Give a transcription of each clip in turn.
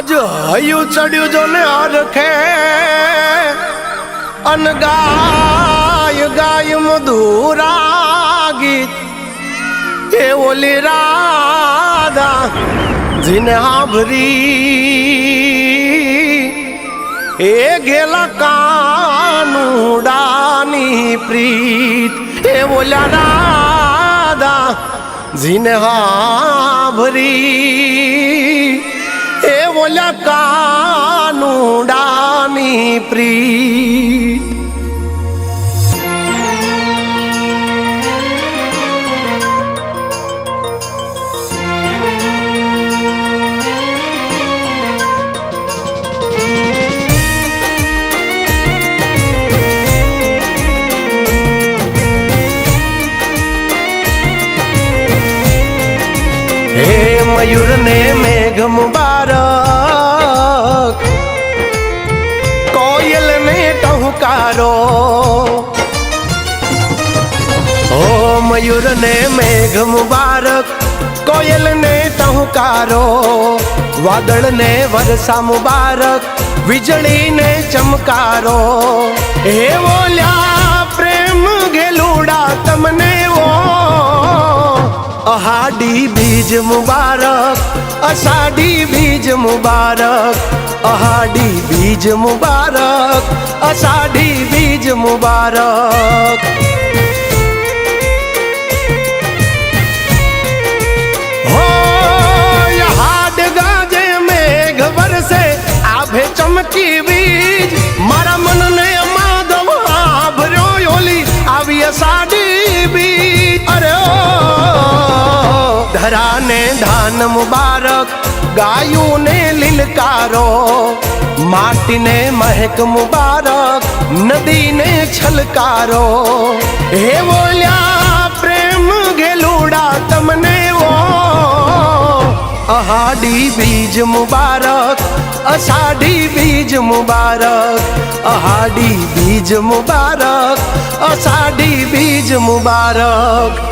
आज हयू चढ़ू जो ने रखे अन गाय गाय मधुरा गीत ये ओली राधा जिने आभरी ए गेला कानूडानी प्रीत ए ओल्या राधा जिने आभरी ए ओल्या कानूडानी प्रीत। हे मयूर ने मेघ मुबारक कोयल ने टहुकारो ओ मयूर ने मेघ मुबारक कोयल ने टहुकारो वादळ ने वर्षा मुबारक वीजળી ने चमकारो हे बोल्या प्रेम घेलूड़ा तमने वो अहाडी बीज मुबारक अषाढ़ी बीज मुबारक अहाडी बीज मुबारक अषाढ़ी बीज मुबारक। हो हाड गाजे मेघ बरसे आभे चमकी बीज मारा मन ने माधव आभर्यो योली आवी अषाढ़ी बीज। अरे ओ धरा ने धान मुबारक गायू ने लिलकारो माटी ने महक मुबारक नदी ने छलकारो हे बोल्या प्रेम घेलूड़ा तमने वो अहाडी बीज मुबारक अषाढ़ी बीज मुबारक अहाडी बीज मुबारक अषाढ़ी बीज मुबारक।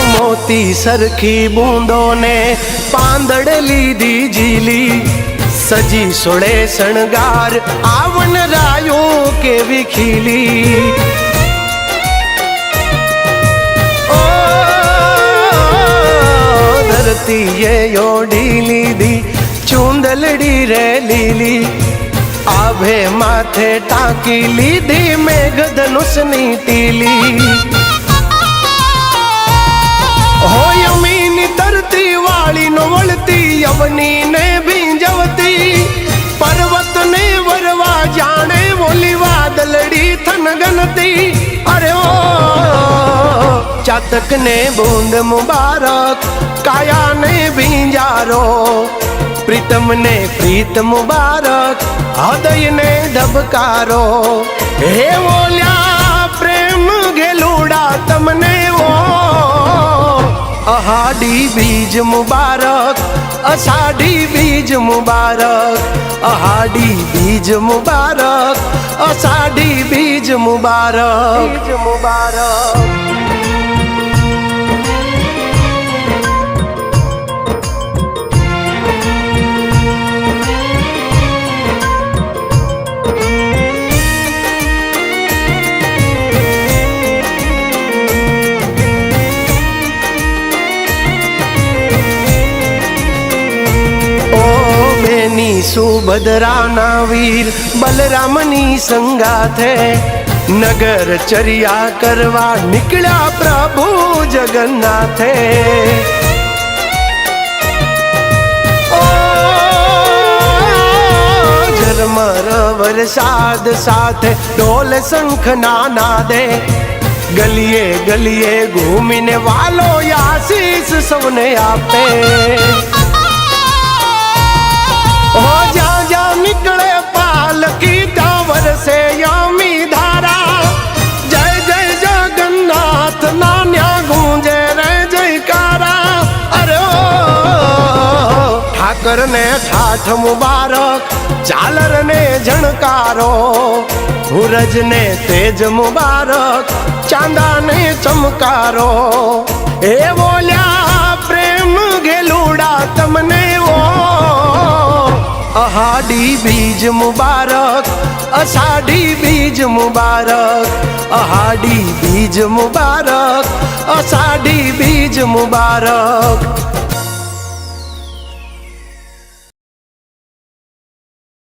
मोती सरखी बूंदों ने पांदड़ लीधी जीली सजी सोड़े शणगार आवन रायो के विखीली ओ धरती ये योडी लीधी चूंदलड़ी रे लीली आभे माथे टाकी लीधी मेघ धनुषनी टीली हो यमीनी धरती वाली नो वळती यवनी ने भींजवती पर्वत ने वरवा जाने बोली वादलड़ी थन गनती। अरे ओ चातक ने बूंद मुबारक काया ने भींजारो प्रीतम ने प्रीत मुबारक हृदय ने धबकारो हे बोल्या प्रेम घेलूड़ा तमने वो अहाडी बीज मुबारक अषाढ़ी बीज मुबारक अहाडी बीज मुबारक अषाढ़ी बीज मुबारक बीज मुबारक। सुभद्रा ना वीर बलरामनी संगाथे नगर चर्या करवा निकला प्रभु जगन्नाथे ओ झरमर वरसाद साथे ढोल शंख नाना दे गलिए गलिए घूमिने वालो आशीष सबने आपे हो जा जा निकले पालकी टावर से यामी धारा जय जय जगन्नाथ મકરને ઠાઠ મુબારક, ઝાલરને ઝણકારો, સૂરજને તેજ મુબારક, ચાંદાને ચમકારો. એ બોલ્યા પ્રેમ ગેલુડા તમને ઓ, અહાડી બીજ મુબારક, અષાઢી બીજ મુબારક, અહાડી બીજ મુબારક, અષાઢી બીજ મુબારક.